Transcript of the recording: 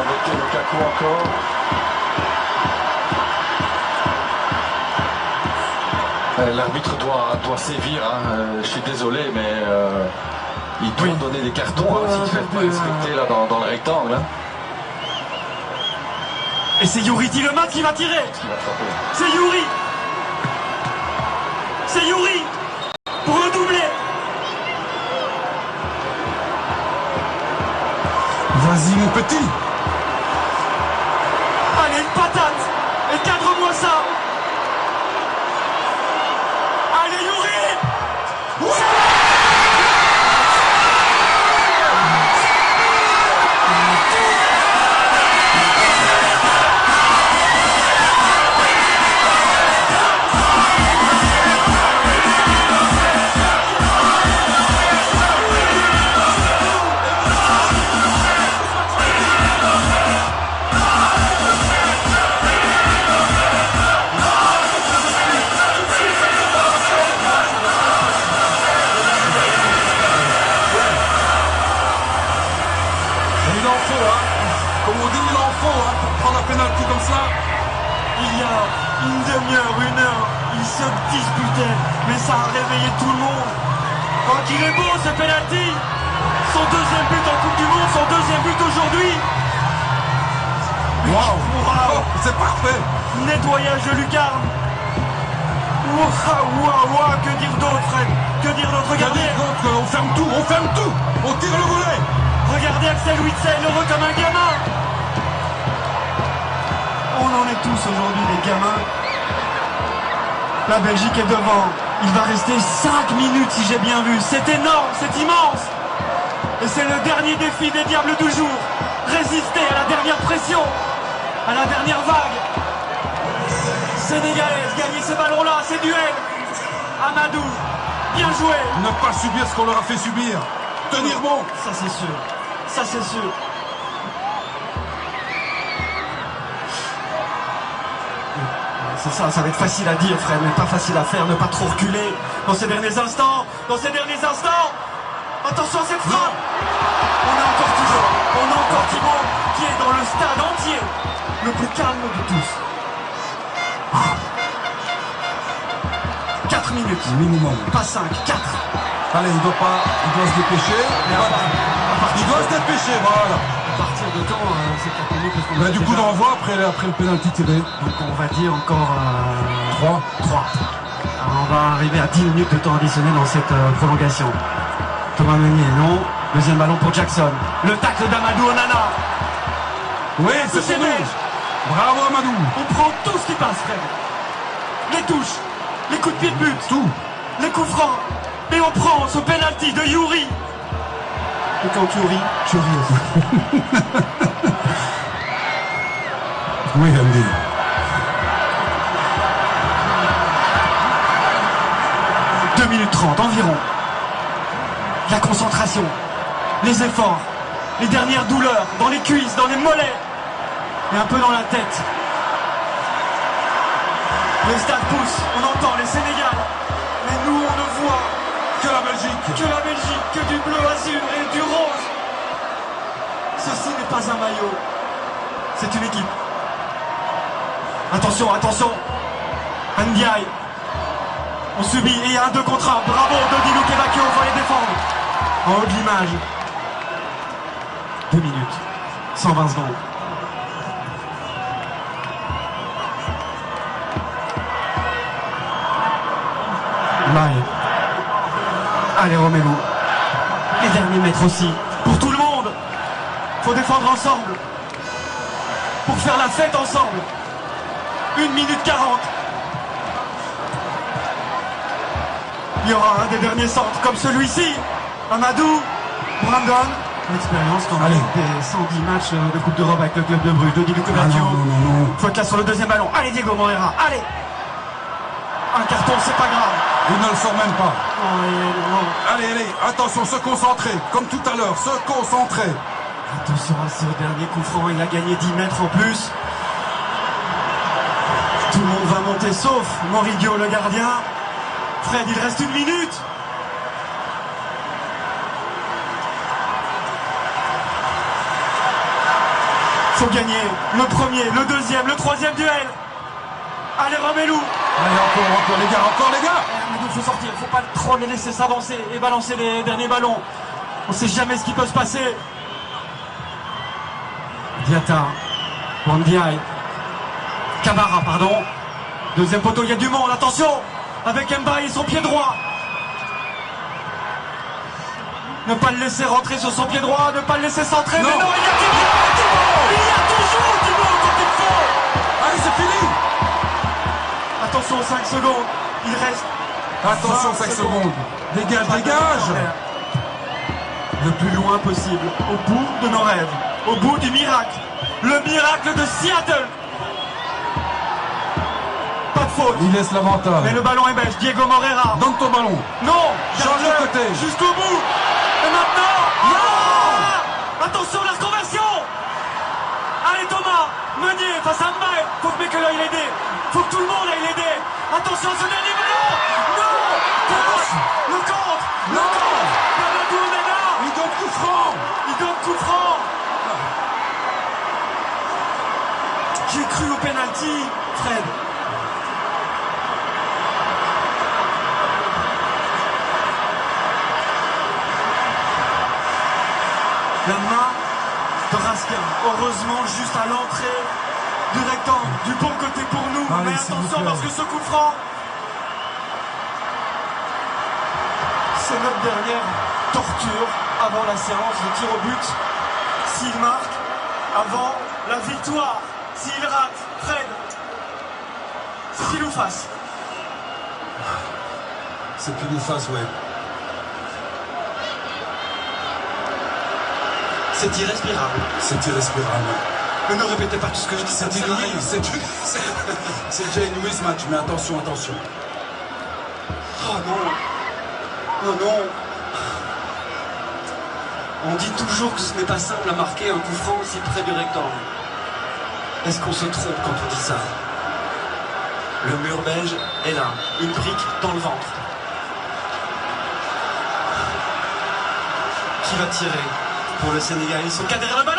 embêter Lukaku encore. L'arbitre doit sévir, hein. Je suis désolé, mais il doit donner des cartons s'il ne fait pas respecter là, dans le rectangle. Hein. Et c'est Youri Tielemans qui va tirer. C'est Youri. C'est Youri pour le doubler. Vas-y mon petit. Allez, une patate. Et cadre-moi ça. Allez Youri. Ouais. Comme on dit, il en faut pour prendre un pénalty comme ça. Il y a une demi-heure, une heure, ils se disputaient, mais ça a réveillé tout le monde. Quand il est beau ce penalty, son deuxième but en Coupe du Monde, son deuxième but aujourd'hui. Waouh, c'est parfait. Nettoyage de lucarne. Waouh, que dire d'autre, Fred? Que dire d'autre? Regardez. On ferme tout, on tire le volet. Regardez Axel Witsel, heureux comme un gamin. On en est tous aujourd'hui des gamins. La Belgique est devant. Il va rester 5 minutes si j'ai bien vu. C'est énorme, c'est immense. Et c'est le dernier défi des Diables du jour. Résister à la dernière pression, à la dernière vague. Sénégalaise, gagner ces ballons-là, ces duels. Amadou, bien joué. Ne pas subir ce qu'on leur a fait subir. Tenir bon. Ça c'est sûr. Ça c'est sûr. C'est ça, ça va être facile à dire, frère, mais pas facile à faire, ne pas trop reculer dans ces derniers instants. Attention à cette frappe. On a encore Thibaut qui est dans le stade entier, le plus calme de tous. 4 minutes. Minimum. Pas 5, 4. Allez, il doit se dépêcher. Il doit se dépêcher, voilà. À partir de quand c'est 4 minutes parce qu'on Du coup, on renvoie après le pénalty tiré. Donc on va dire encore 3. Alors on va arriver à 10 minutes de temps additionnel dans cette prolongation. Thomas Meunier, non. Deuxième ballon pour Jackson. Le tacle d'Amadou Onana. Oui, c'est pour nous. Bravo Amadou. On prend tout ce qui passe, Fred. Les touches, les coups de pied de but, tout. Les coups francs. Et on prend ce penalty de Youri. Et quand tu ris aussi. Oui, Andy. Deux minutes 30 environ. La concentration, les efforts, les dernières douleurs dans les cuisses, dans les mollets et un peu dans la tête. Le stade pousse, on entend les Sénégal, mais nous on ne voit que la Belgique, que du bleu azur et du rose. Ceci n'est pas un maillot, c'est une équipe. Attention, Ndiaye. On subit et il y a un 2 contre 1. Bravo Dodi Lukebakio, il faut les défendre. En haut de l'image. 2 minutes. 120 secondes. Maille. Allez Romelu. Les derniers mètres aussi. Pour tout le monde. Faut défendre ensemble. Pour faire la fête ensemble. 1 minute 40. Il y aura un des derniers centres comme celui-ci. Amadou, Brandon. L'expérience quand même des 110 matchs de Coupe d'Europe avec le club de Bruges. Dodi Lukebakio. Faute là sur le deuxième ballon. Allez Diego Moreira, allez. Un carton, c'est pas grave. Il ne le sort même pas. Non. Allez, attention, se concentrer. Comme tout à l'heure, se concentrer. Attention à ce dernier coup franc, il a gagné 10 mètres en plus. Tout le monde va monter sauf Morigio le gardien. Fred, il reste 1 minute. Faut gagner le premier, le deuxième, le troisième duel. Allez, Romelu. Allez, encore les gars. Il faut sortir, faut pas trop les laisser s'avancer et balancer les derniers ballons. On sait jamais ce qui peut se passer. Diatta, Wandiaï, Camara, pardon. Deuxième poteau, il y a du monde, attention. Avec Mbaye et son pied droit. Ne pas le laisser rentrer sur son pied droit, ne pas le laisser centrer. Non. Mais non, il y a Thibaut. Il y a toujours Thibaut quand il faut. Allez, c'est fini. Attention, 5 secondes. Il reste. Attention, 5 secondes. Dégage. Le plus loin possible, au bout de nos rêves, au bout du miracle. Le miracle de Seattle. Pas de faute. Il laisse l'avantage. Mais le ballon est belge. Diego Moreira. Donne ton ballon. Non. Change de côté. Jusqu'au bout. Et maintenant. Non. Attention, la conversion. Allez Thomas. Meunier face à Mbaye. Faut que Mekele aille l'aider. Faut que tout le monde aille l'aider. Attention à ce dernier ballon. Non. Le contre. Non. Mamadou Onana. Il donne coup franc. Il donne coup franc. J'ai cru au penalty, Fred. La main de Raskin, heureusement juste à l'entrée du rectangle, du bon côté pour nous. Allez, mais s'il vous attention plaît. parce que ce coup franc, c'est notre dernière torture avant la séance de tir au but. S'il marque, avant la victoire. S'il rate, Fred, c'est pile ou face. C'est pile ou face, ouais. C'est irrespirable. C'est irrespirable. Mais ne répétez pas tout ce que je dis, ça ne sert à rien. C'est déjà une mise match, mais attention. Oh non. Oh non. On dit toujours que ce n'est pas simple à marquer un coup franc aussi près du rectangle. Est-ce qu'on se trompe quand on dit ça? Le mur belge est là, une brique dans le ventre. Qui va tirer pour le Sénégal? Ils sont cadrés dans le ballon.